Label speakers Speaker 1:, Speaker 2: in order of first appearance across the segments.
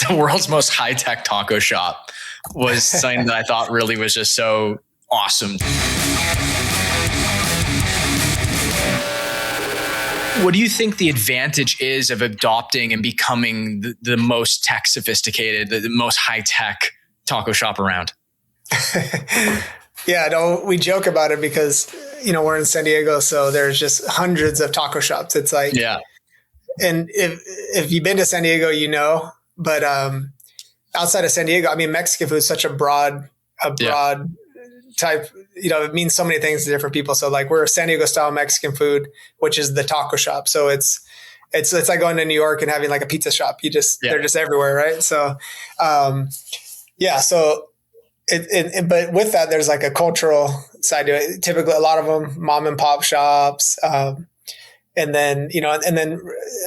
Speaker 1: the world's most high-tech taco shop was something that I thought really was just so awesome. What do you think the advantage is of adopting and becoming the most tech sophisticated, the most high-tech taco shop around?
Speaker 2: Yeah, no, we joke about it because, we're in San Diego, so there's just hundreds of taco shops. It's like,
Speaker 1: yeah.
Speaker 2: And if you've been to San Diego, but outside of San Diego, I mean, Mexican food is such a broad type, it means so many things to different people. So like we're a San Diego style Mexican food, which is the taco shop. So it's like going to New York and having like a pizza shop. They're just everywhere. Right. So, so but with that, there's like a cultural side to it. Typically a lot of them mom and pop shops. And then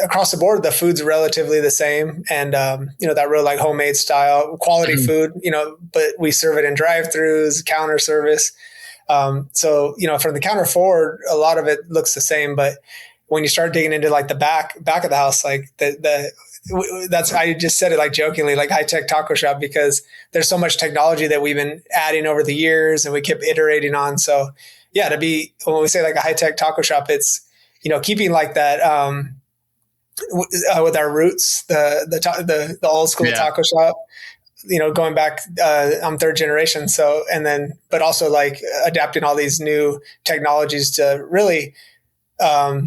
Speaker 2: across the board, the food's relatively the same. And, that real like homemade style quality food, but we serve it in drive-throughs, counter service. So, from the counter forward, a lot of it looks the same, but when you start digging into like the back of the house, like that's, I just said it like jokingly, like high tech taco shop, because there's so much technology that we've been adding over the years and we keep iterating on. So yeah, when we say like a high tech taco shop, it's, keeping like that, with our roots, the old school taco shop, going back, I'm third generation. So, but also like adapting all these new technologies to really,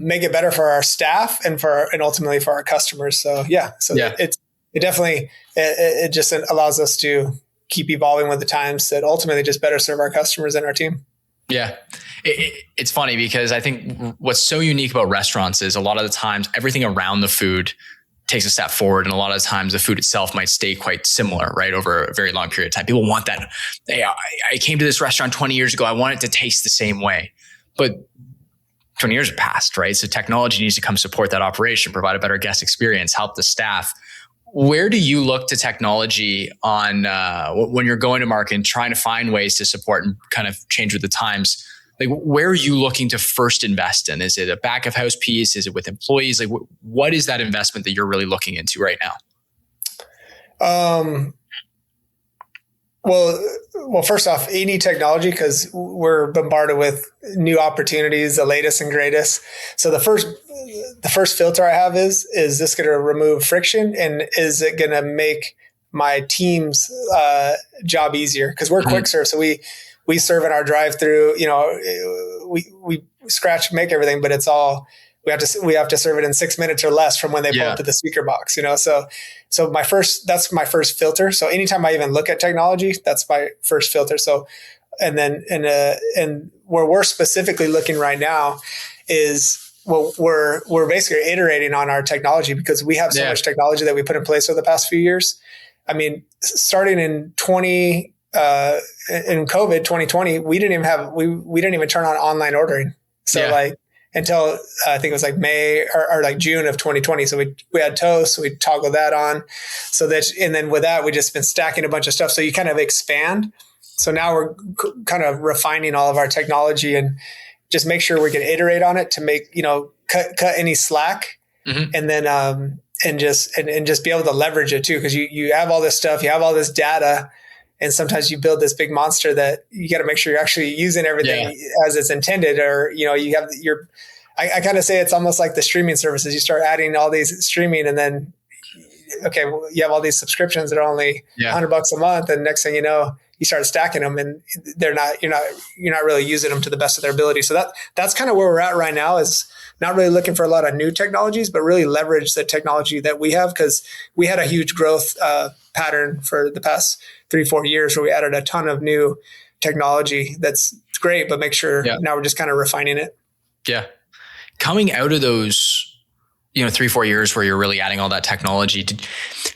Speaker 2: make it better for our staff and ultimately for our customers. So it definitely, it just allows us to keep evolving with the times that ultimately just better serve our customers and our team.
Speaker 1: Yeah. It's funny because I think what's so unique about restaurants is a lot of the times everything around the food takes a step forward. And a lot of the times the food itself might stay quite similar, right? Over a very long period of time. People want that. Hey, I came to this restaurant 20 years ago. I want it to taste the same way, but 20 years have passed, right? So technology needs to come support that operation, provide a better guest experience, help the staff. Where do you look to technology on when you're going to market and trying to find ways to support and kind of change with the times? Like, where are you looking to first invest in? Is it a back of house piece? Is it with employees? Like, what is that investment that you're really looking into right now?
Speaker 2: Well, first off, any technology, because we're bombarded with new opportunities, the latest and greatest. So the first filter I have is this going to remove friction, and is it going to make my team's job easier? Because we're quick serve, so we serve in our drive-through. We scratch make everything, but it's all. We have to serve it in 6 minutes or less from when they pull up to the speaker box, So that's my first filter. So anytime I even look at technology, that's my first filter. So, and where we're specifically looking right now is, we're basically iterating on our technology because we have so much technology that we put in place over the past few years. I mean, starting in COVID 2020, we didn't even turn on online ordering. So until I think it was like May or like June of 2020. So we had Toast, so we toggled that on. And then with that, we just been stacking a bunch of stuff. So you kind of expand. So now we're kind of refining all of our technology and just make sure we can iterate on it to make, cut any slack, and then, and just be able to leverage it too. Cause you have all this stuff, you have all this data, and sometimes you build this big monster that you got to make sure you're actually using everything as it's intended, or, I kind of say it's almost like the streaming services. You start adding all these streaming, and then, you have all these subscriptions that are only $100 a month. And next thing you know, you start stacking them, and you're not really using them to the best of their ability. So that's kind of where we're at right now, is not really looking for a lot of new technologies, but really leverage the technology that we have. Cause we had a huge growth pattern for the past 3-4 years where we added a ton of new technology. That's great, but make sure now we're just kind of refining it.
Speaker 1: Yeah. Coming out of those, 3-4 years where you're really adding all that technology, do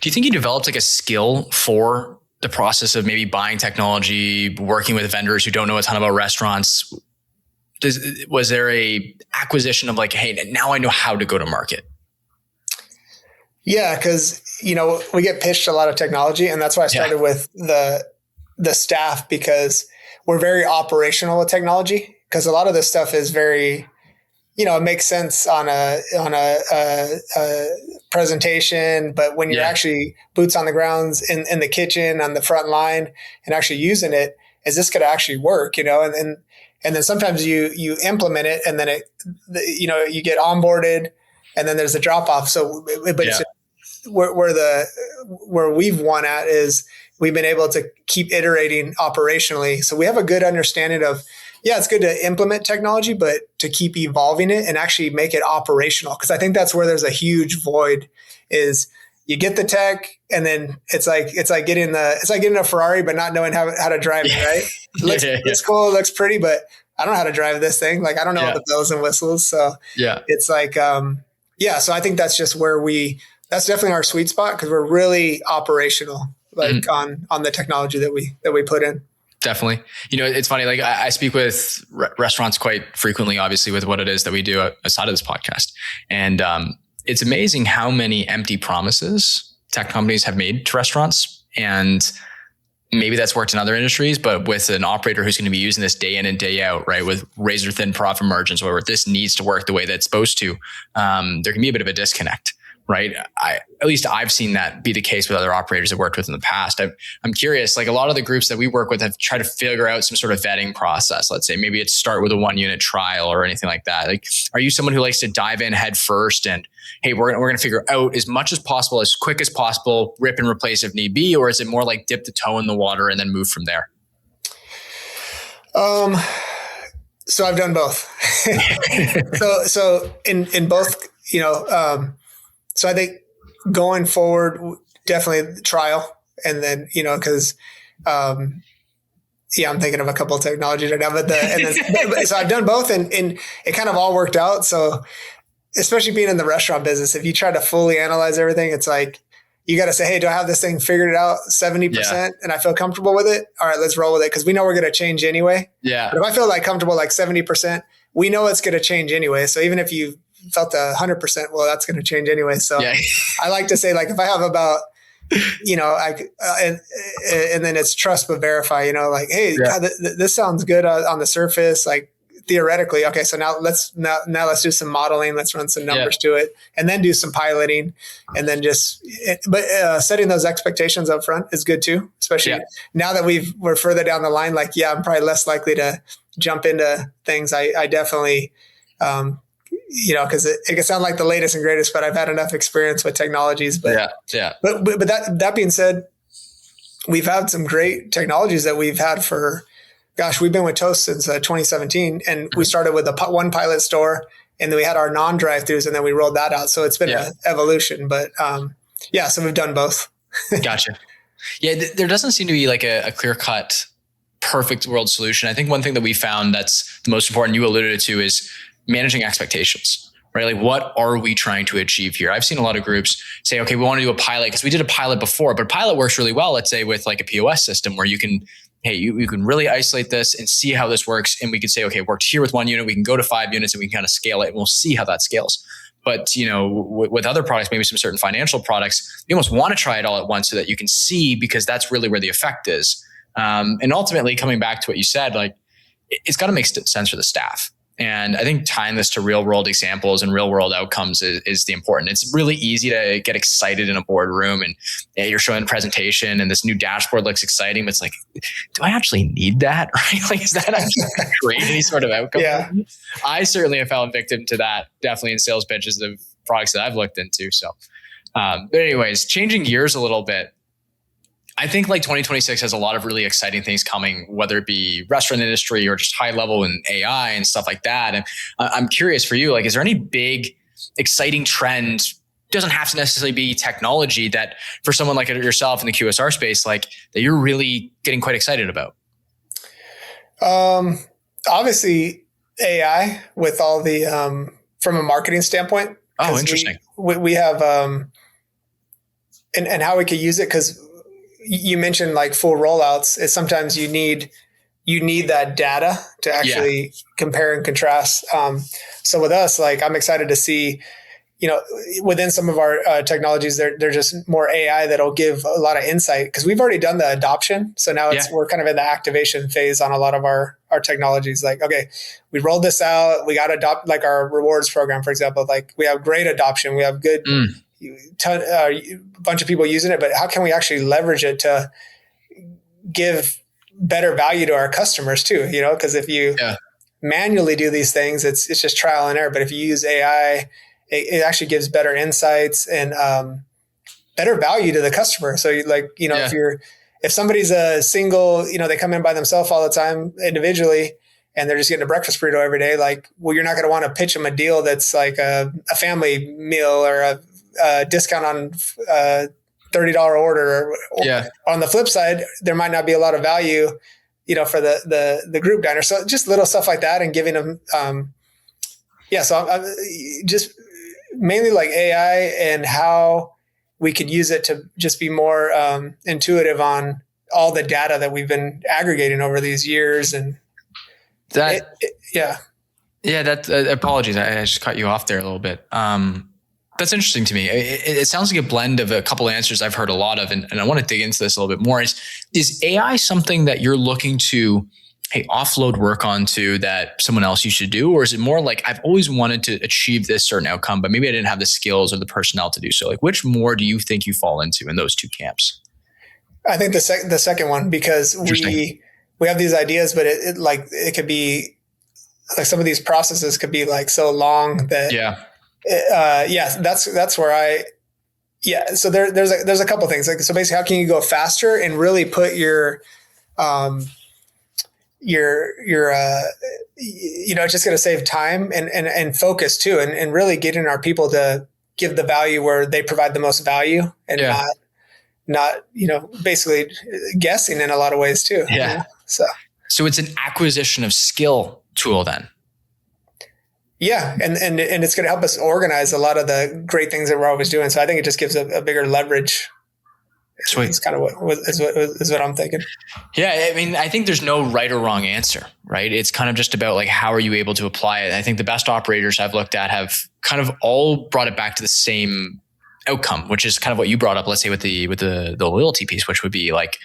Speaker 1: you think you developed like a skill for the process of maybe buying technology, working with vendors who don't know a ton about restaurants? Was there a acquisition of like, hey, now I know how to go to market?
Speaker 2: Yeah, because, we get pitched a lot of technology, and that's why I started with the staff, because we're very operational with technology, because a lot of this stuff is very it makes sense on a presentation, but when you're actually boots on the grounds in the kitchen on the front line and actually using it, is this going to actually work? And then sometimes you implement it and then you get onboarded and then there's a drop off. So, but it's where we've won at is we've been able to keep iterating operationally. So we have a good understanding of, it's good to implement technology, but to keep evolving it and actually make it operational. Cause I think that's where there's a huge void is you get the tech and then it's like getting a Ferrari, but not knowing how to drive it. Right. It's cool. It looks pretty, but I don't know how to drive this thing. Like, I don't know all the bells and whistles. So it's like, so I think that's just that's definitely our sweet spot. Cause we're really operational, like on the technology that we put in.
Speaker 1: Definitely. It's funny. Like I speak with restaurants quite frequently, obviously with what it is that we do outside of this podcast. And, it's amazing how many empty promises tech companies have made to restaurants. And maybe that's worked in other industries, but with an operator who's going to be using this day in and day out, right, with razor thin profit margins, where this needs to work the way that it's supposed to, there can be a bit of a disconnect, right? At least I've seen that be the case with other operators I've worked with in the past. I'm curious, like a lot of the groups that we work with have tried to figure out some sort of vetting process. Let's say maybe it's start with a 1-unit trial or anything like that. Like, are you someone who likes to dive in head first and, hey, we're going to figure out as much as possible, as quick as possible, rip and replace if need be? Or is it more like dip the toe in the water and then move from there?
Speaker 2: So I've done both. so in both, so I think going forward, definitely trial. And then, cause, I'm thinking of a couple of technologies right now, so I've done both and it kind of all worked out. So especially being in the restaurant business, if you try to fully analyze everything, it's like, you got to say, hey, do I have this thing figured it out 70% and I feel comfortable with it? All right, let's roll with it. Cause we know we're going to change anyway.
Speaker 1: Yeah.
Speaker 2: But if I feel like comfortable, like 70%, we know it's going to change anyway. So even if you felt 100%, well, that's going to change anyway. So I like to say, like, if I have about, and then it's trust but verify, like, hey, God, this sounds good on the surface, like theoretically. Okay, so now let's do some modeling. Let's run some numbers to it, and then do some piloting, and then setting those expectations up front is good too. Especially now that we're further down the line. Like, I'm probably less likely to jump into things. I definitely. Because it can sound like the latest and greatest, but I've had enough experience with technologies. But But that being said, we've had some great technologies that we've had we've been with Toast since 2017, and we started with one pilot store, and then we had our non-drive-throughs, and then we rolled that out. So it's been an evolution, but so we've done both.
Speaker 1: Gotcha. Yeah, there doesn't seem to be like a clear-cut, perfect world solution. I think one thing that we found that's the most important, you alluded to, is managing expectations, right? Like, what are we trying to achieve here? I've seen a lot of groups say, okay, we want to do a pilot because we did a pilot before, but pilot works really well, let's say with like a POS system where you can, you can really isolate this and see how this works. And we could say, okay, it worked here with 1 unit. We can go to 5 units and we can kind of scale it and we'll see how that scales. But, with other products, maybe some certain financial products, you almost want to try it all at once so that you can see, because that's really where the effect is. And ultimately coming back to what you said, like, it's got to make sense for the staff. And I think tying this to real world examples and real world outcomes is the important. It's really easy to get excited in a boardroom and you're showing a presentation and this new dashboard looks exciting, but it's like, do I actually need that? Right? Like, is that actually going to create any sort of outcome?
Speaker 2: Yeah.
Speaker 1: I certainly have fallen victim to that, definitely in sales pitches of products that I've looked into. So, but anyways, changing gears a little bit. I think like 2026 has a lot of really exciting things coming, whether it be restaurant industry or just high level in AI and stuff like that. And I'm curious for you, like, is there any big exciting trend? Doesn't have to necessarily be technology that for someone like yourself in the QSR space, like that you're really getting quite excited about?
Speaker 2: Obviously AI with all the, from a marketing standpoint.
Speaker 1: Oh, interesting.
Speaker 2: We have, and how we could use it. 'Cause you mentioned like full rollouts is sometimes you need that data to actually compare and contrast. So with us, like, I'm excited to see, within some of our technologies, they're just more AI that'll give a lot of insight, because we've already done the adoption. So now we're kind of in the activation phase on a lot of our technologies. Like, okay, we rolled this out. We got to adopt, like our rewards program, for example. Like, we have great adoption. We have good bunch of people using it, but how can we actually leverage it to give better value to our customers too? Because if you manually do these things, it's just trial and error. But if you use AI, it actually gives better insights and better value to the customer. So if somebody's a single, they come in by themselves all the time individually, and they're just getting a breakfast burrito every day, like, well, you're not going to want to pitch them a deal that's like a family meal or a discount on $30 order. On the flip side, there might not be a lot of value, for the group diner. So just little stuff like that, and giving them, so I'm just mainly like AI and how we could use it to just be more intuitive on all the data that we've been aggregating over these years. And
Speaker 1: apologies. I just cut you off there a little bit. That's interesting to me. It sounds like a blend of a couple of answers I've heard a lot of, and I want to dig into this a little bit more. Is AI something that you're looking to, offload work onto that someone else you should do? Or is it more like, I've always wanted to achieve this certain outcome, but maybe I didn't have the skills or the personnel to do so? Like, which more do you think you fall into in those two camps?
Speaker 2: I think the second one, because we have these ideas, but it could be like, some of these processes could be like so long that that's where so there's a couple of things. Like, so basically, how can you go faster and really put your it's just going to save time and focus too, and really getting our people to give the value where they provide the most value, and not basically guessing in a lot of ways too. So it's an acquisition of skill tool then. Yeah. And it's going to help us organize a lot of the great things that we're always doing. So I think it just gives a bigger leverage. Sweet. It's kind of what I'm thinking.
Speaker 1: Yeah. I mean, I think there's no right or wrong answer, right? It's kind of just about like, how are you able to apply it? I think the best operators I've looked at have kind of all brought it back to the same outcome, which is kind of what you brought up, let's say with the loyalty piece, which would be like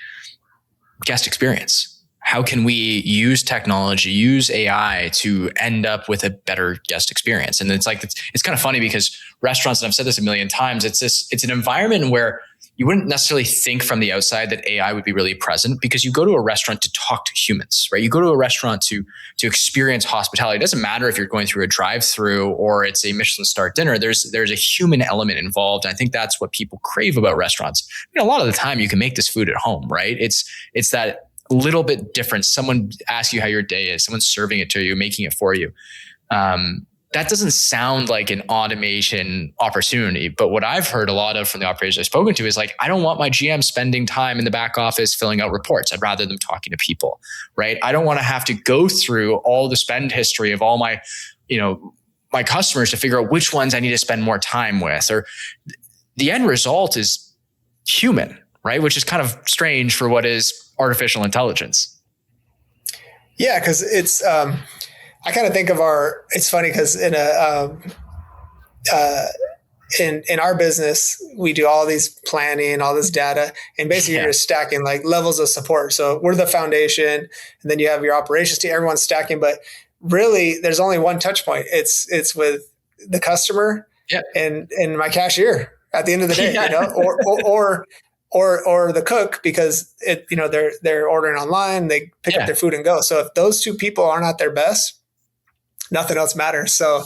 Speaker 1: guest experience. How can we use technology, use AI to end up with a better guest experience? And it's kind of funny because restaurants, and I've said this a million times, it's an environment where you wouldn't necessarily think from the outside that AI would be really present, because you go to a restaurant to talk to humans, right? You go to a restaurant to experience hospitality. It doesn't matter if you're going through a drive-through or it's a Michelin star dinner. There's a human element involved. And I think that's what people crave about restaurants. A lot of the time you can make this food at home, right? It's that little bit different. Someone asks you how your day is, someone's serving it to you, making it for you. That doesn't sound like an automation opportunity, but what I've heard a lot of from the operators I've spoken to is like, I don't want my GM spending time in the back office filling out reports. I'd rather them talking to people, right? I don't want to have to go through all the spend history of all my, my customers to figure out which ones I need to spend more time with. Or the end result is human, right? Which is kind of strange for what is artificial intelligence.
Speaker 2: Yeah, because it's I kind of think of it's funny because in our business, we do all these planning, all this data, and basically you're just stacking like levels of support. So we're the foundation, and then you have your operations team, everyone's stacking, but really there's only one touch point. It's with the customer and my cashier at the end of the day, or the cook, because they're ordering online, they pick up their food and go. So if those two people are not their best, nothing else matters. So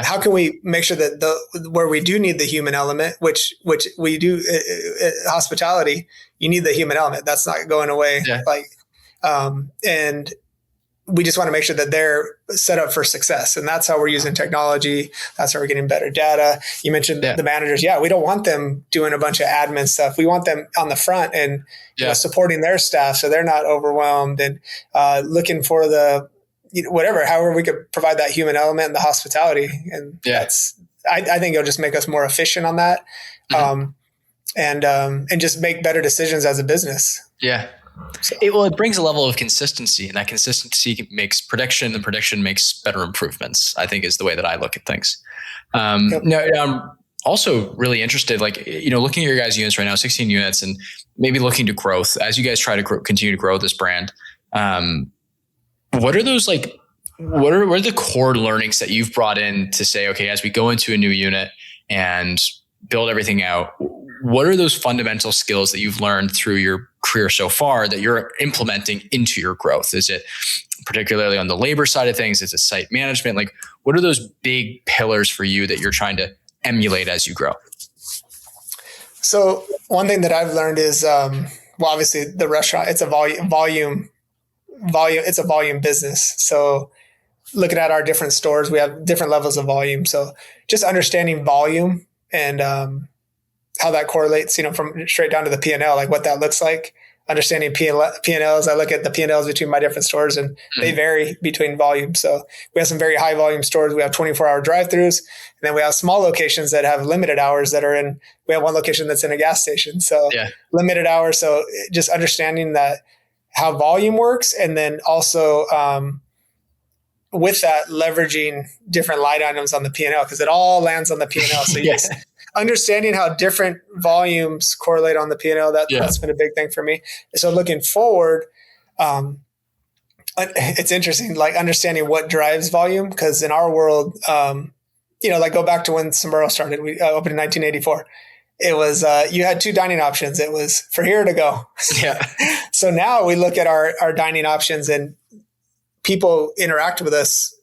Speaker 2: how can we make sure that where we do need the human element, which we do, hospitality, you need the human element. That's not going away. And we just want to make sure that they're set up for success. And that's how we're using technology. That's how we're getting better data. You mentioned the managers. We don't want them doing a bunch of admin stuff. We want them on the front and supporting their staff so they're not overwhelmed, and looking for the, however we could provide that human element in the hospitality. And that's, I think it'll just make us more efficient on that. And just make better decisions as a business.
Speaker 1: Yeah.
Speaker 2: So.
Speaker 1: It brings a level of consistency, and that consistency makes prediction, and prediction makes better improvements, I think, is the way that I look at things.
Speaker 2: Yep.
Speaker 1: Now, I'm also really interested, like, looking at your guys' units right now, 16 units, and maybe looking to growth as you guys try to continue to grow this brand. What are those like? What are the core learnings that you've brought in to say, okay, as we go into a new unit and build everything out, what are those fundamental skills that you've learned through your career so far that you're implementing into your growth? Is it particularly on the labor side of things? Is it site management? Like, what are those big pillars for you that you're trying to emulate as you grow?
Speaker 2: So one thing that I've learned is, obviously the restaurant, it's a volume, it's a volume business. So looking at our different stores, we have different levels of volume. So just understanding volume and how that correlates, from straight down to the P&L, like what that looks like. Understanding P&Ls. I look at the P&Ls between my different stores, and they vary between volume. So we have some very high volume stores. We have 24-hour drive-throughs, and then we have small locations that have limited hours that are in. We have one location that's in a gas station, so limited hours. So just understanding that how volume works, and then also with that, leveraging different line items on the P&L, because it all lands on the P&L. So yes. Understanding how different volumes correlate on the P&L, that's been a big thing for me. So looking forward, it's interesting, like understanding what drives volume, because in our world, like go back to when Sombrero started. We opened in 1984. It was you had two dining options. It was for here to go.
Speaker 1: Yeah.
Speaker 2: So now we look at our dining options, and people interact with us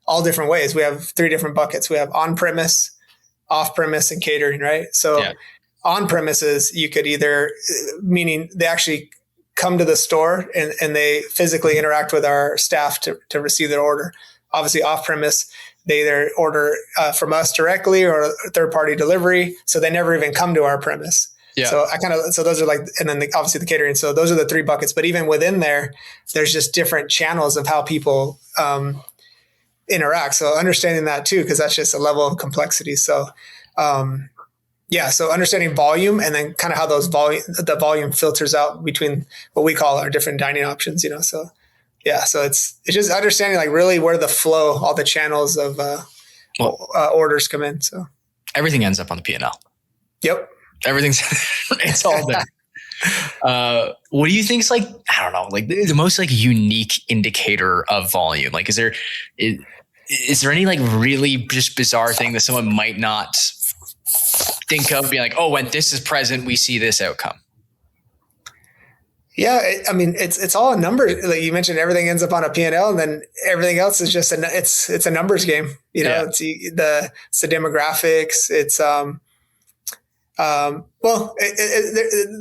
Speaker 2: all different ways. We have 3 different buckets. We have on-premise, off-premise, and catering, right? So on-premises, you could either, meaning they actually come to the store and they physically interact with our staff to receive their order. Obviously, off-premise, they either order from us directly or third-party delivery, so they never even come to our premise. Yeah. So those are like, and then obviously the catering. So those are the 3 buckets. But even within there's just different channels of how people interact. So understanding that too, because that's just a level of complexity. So, so understanding volume, and then kind of how the volume filters out between what we call our different dining options, So, so it's just understanding like really where the flow, all the channels of orders come in. So
Speaker 1: everything ends up on the P&L.
Speaker 2: Yep.
Speaker 1: Everything's, it's all there. What do you think is like, I don't know, like the most like unique indicator of volume? Like, is there any like really just bizarre thing that someone might not think of, being like, oh, when this is present, we see this outcome?
Speaker 2: Yeah. It's all a number. Like you mentioned, everything ends up on a P&L, and then everything else is just it's a numbers game. It's the demographics. It's,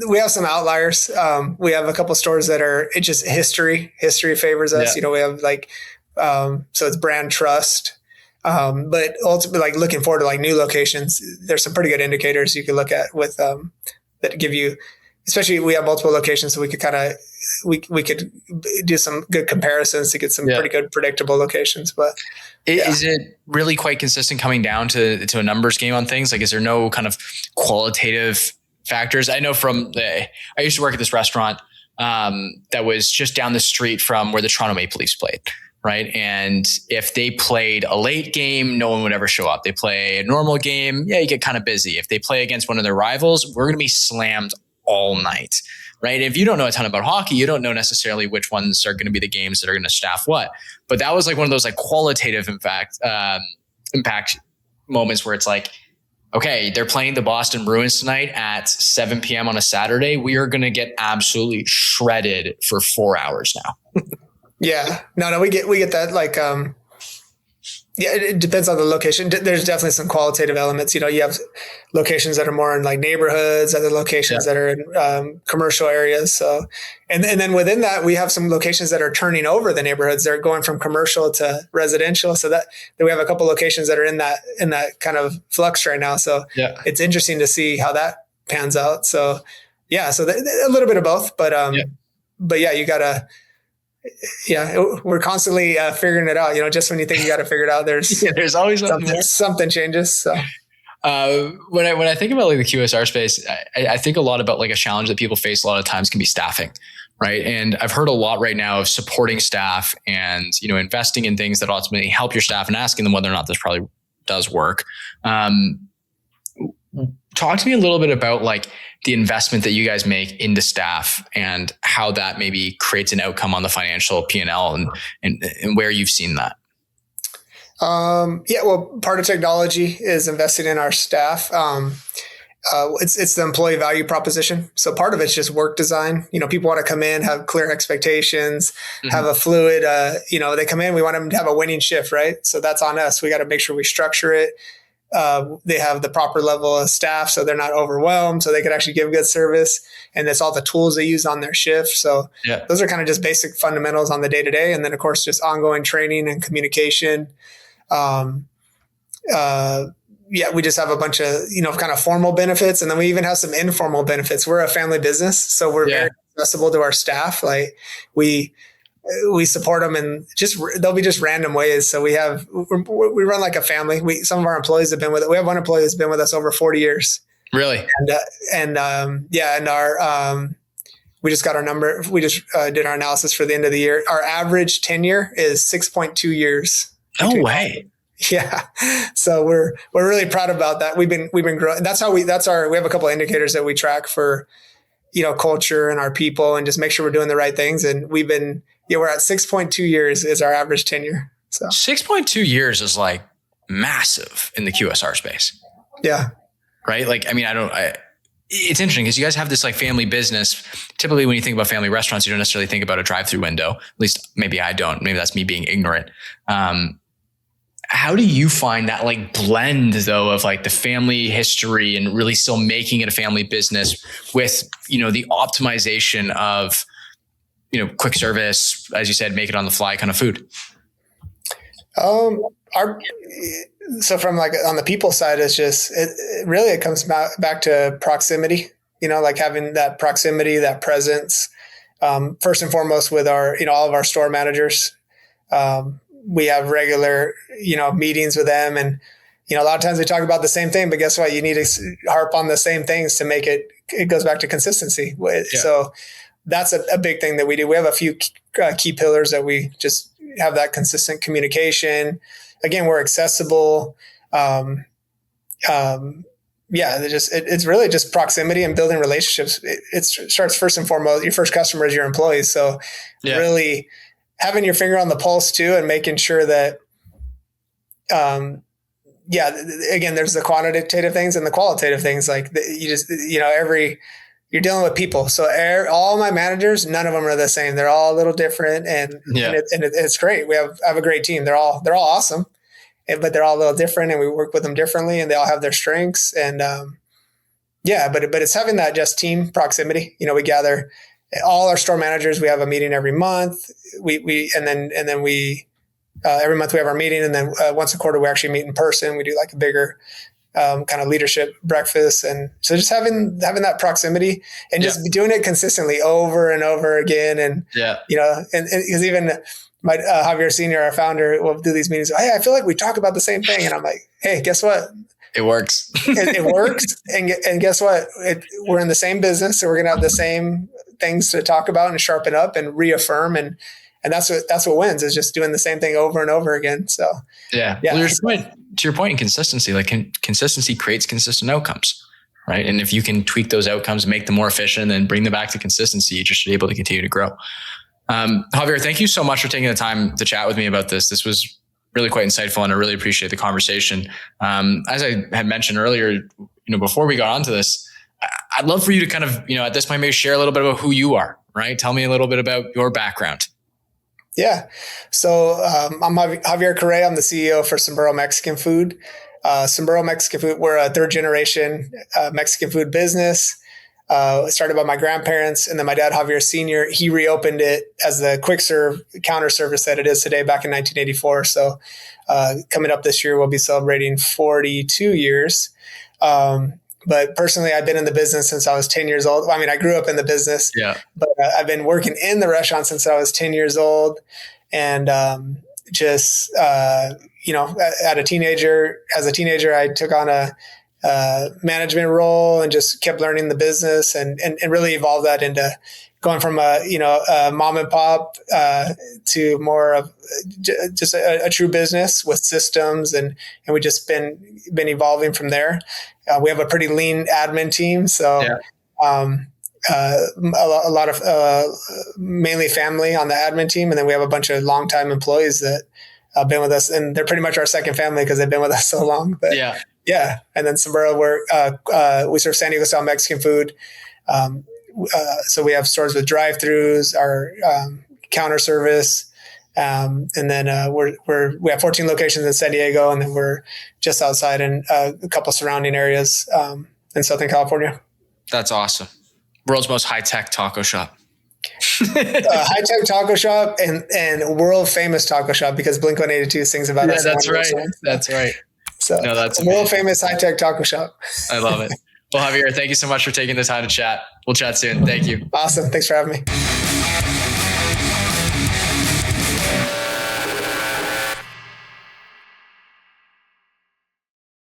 Speaker 2: we have some outliers. We have a couple stores that are, it's just history favors us. We have like, so it's brand trust. But ultimately, like looking forward to like new locations, there's some pretty good indicators you can look at with, that give you, especially we have multiple locations, so we could we could do some good comparisons to get some pretty good predictable locations. But
Speaker 1: is it really quite consistent coming down to a numbers game on things? Like, is there no kind of qualitative factors? I know I used to work at this restaurant that was just down the street from where the Toronto Maple Leafs played. Right. And if they played a late game, no one would ever show up. They play a normal game. Yeah, you get kind of busy. If they play against one of their rivals, we're going to be slammed all night. Right. If you don't know a ton about hockey, you don't know necessarily which ones are going to be the games that are going to staff what. But that was like one of those like qualitative impact moments where it's like, okay, they're playing the Boston Bruins tonight at 7 p.m. on a Saturday. We are going to get absolutely shredded for 4 hours now.
Speaker 2: Yeah, no, we get that. Like, it depends on the location. There's definitely some qualitative elements. You have locations that are more in like neighborhoods, other locations that are in commercial areas. So, and then within that, we have some locations that are turning over the neighborhoods. They're going from commercial to residential. So that we have a couple locations that are in that kind of flux right now. So it's interesting to see how that pans out. So so a little bit of both, but you gotta. Yeah, we're constantly figuring it out. Just when you think you got to figure it out, there's
Speaker 1: always
Speaker 2: something changes. So
Speaker 1: When I think about like the QSR space, I think a lot about like a challenge that people face a lot of times can be staffing, right? And I've heard a lot right now of supporting staff and, investing in things that ultimately help your staff and asking them whether or not this probably does work. Talk to me a little bit about like the investment that you guys make into staff and how that maybe creates an outcome on the financial P&L and where you've seen that.
Speaker 2: Well, part of technology is investing in our staff. It's the employee value proposition. So part of it's just work design. People want to come in, have clear expectations, have a fluid, they come in, we want them to have a winning shift, right? So that's on us. We got to make sure we structure it. They have the proper level of staff so they're not overwhelmed, so they can actually give good service. And that's all the tools they use on their shift. So those are kind of just basic fundamentals on the day to day. And then of course, just ongoing training and communication. We just have a bunch of, kind of formal benefits. And then we even have some informal benefits. We're a family business, so we're very accessible to our staff. Like we support them in they'll be just random ways. So we run like a family. Some of our employees have been with it. We have one employee that's been with us over 40 years.
Speaker 1: Really?
Speaker 2: We just got our number. We just did our analysis for the end of the year. Our average tenure is 6.2 years.
Speaker 1: No way.
Speaker 2: Yeah. So we're really proud about that. We've been growing. We have a couple of indicators that we track for, culture and our people and just make sure we're doing the right things. And we're at 6.2 years is our average tenure. So
Speaker 1: 6.2 years is like massive in the QSR space.
Speaker 2: Yeah.
Speaker 1: Right. Like, it's interesting because you guys have this like family business. Typically when you think about family restaurants, you don't necessarily think about a drive-through window. At least maybe I don't. Maybe that's me being ignorant. How do you find that like blend though of like the family history and really still making it a family business with, the optimization of, quick service, as you said, make it on the fly kind of food?
Speaker 2: So from like on the people side, it's just, it comes back to proximity, like having that proximity, that presence, first and foremost with our, all of our store managers. We have regular, meetings with them. And, a lot of times we talk about the same thing, but guess what? You need to harp on the same things to make it goes back to consistency. Yeah. So that's a big thing that we do. We have a few key pillars that we just have that consistent communication. Again, we're accessible. It's really just proximity and building relationships. It starts first and foremost, your first customer is your employees. So really having your finger on the pulse too, and making sure that, again, there's the quantitative things and the qualitative things. Like you're dealing with people. So all my managers, none of them are the same. They're all a little different, and it's great. We have a great team. They're all awesome, but they're all a little different, and we work with them differently, and they all have their strengths. And but it's having that just team proximity. We gather all our store managers. We have a meeting every month. We every month we have our meeting, and then once a quarter we actually meet in person. We do like a bigger kind of leadership breakfast, and so just having that proximity and just doing it consistently over and over again. And and because even my Javier Senior, our founder, will do these meetings. Hey, I feel like we talk about the same thing, and I'm like, hey, guess what?
Speaker 1: It works.
Speaker 2: it works, and guess what? We're in the same business, so we're gonna have the same things to talk about and sharpen up and reaffirm, and that's what wins, is just doing the same thing over and over again. So
Speaker 1: Well, to your point in consistency, like consistency creates consistent outcomes, right? And if you can tweak those outcomes, make them more efficient, and then bring them back to consistency, you're just able to continue to grow. Javier, thank you so much for taking the time to chat with me about this. This was really quite insightful, and I really appreciate the conversation. As I had mentioned earlier, before we got onto this, I'd love for you to kind of, at this point, maybe share a little bit about who you are, right? Tell me a little bit about your background.
Speaker 2: Yeah. So I'm Javier Correa. I'm the CEO for Sombrero Mexican Food. Sombrero Mexican Food, we're a third generation Mexican food business. Started by my grandparents, and then my dad, Javier Senior, he reopened it as the quick serve counter service that it is today back in 1984. So coming up this year, we'll be celebrating 42 years. But personally, I've been in the business since I was 10 years old. I mean, I grew up in the business, but I've been working in the restaurant since I was 10 years old. And as a teenager, I took on a management role and just kept learning the business and really evolved that into going from a mom and pop to more of just a true business with systems, and we just been evolving from there. We have a pretty lean admin team, so a lot of mainly family on the admin team, and then we have a bunch of longtime employees that have been with us, and they're pretty much our second family because they've been with us so long. But yeah. And then Sombrero, we serve San Diego style Mexican food. So we have stores with drive-throughs, our counter service, and then we have 14 locations in San Diego, and then we're just outside in a couple surrounding areas in Southern California.
Speaker 1: That's awesome. World's most high-tech taco shop.
Speaker 2: High-tech taco shop and world famous taco shop because Blink-182 sings about us.
Speaker 1: That's right. That's right.
Speaker 2: So no, that's world famous high-tech taco shop.
Speaker 1: I love it. Well, Javier, thank you so much for taking the time to chat. We'll chat soon. Thank you.
Speaker 2: Awesome. Thanks for having me.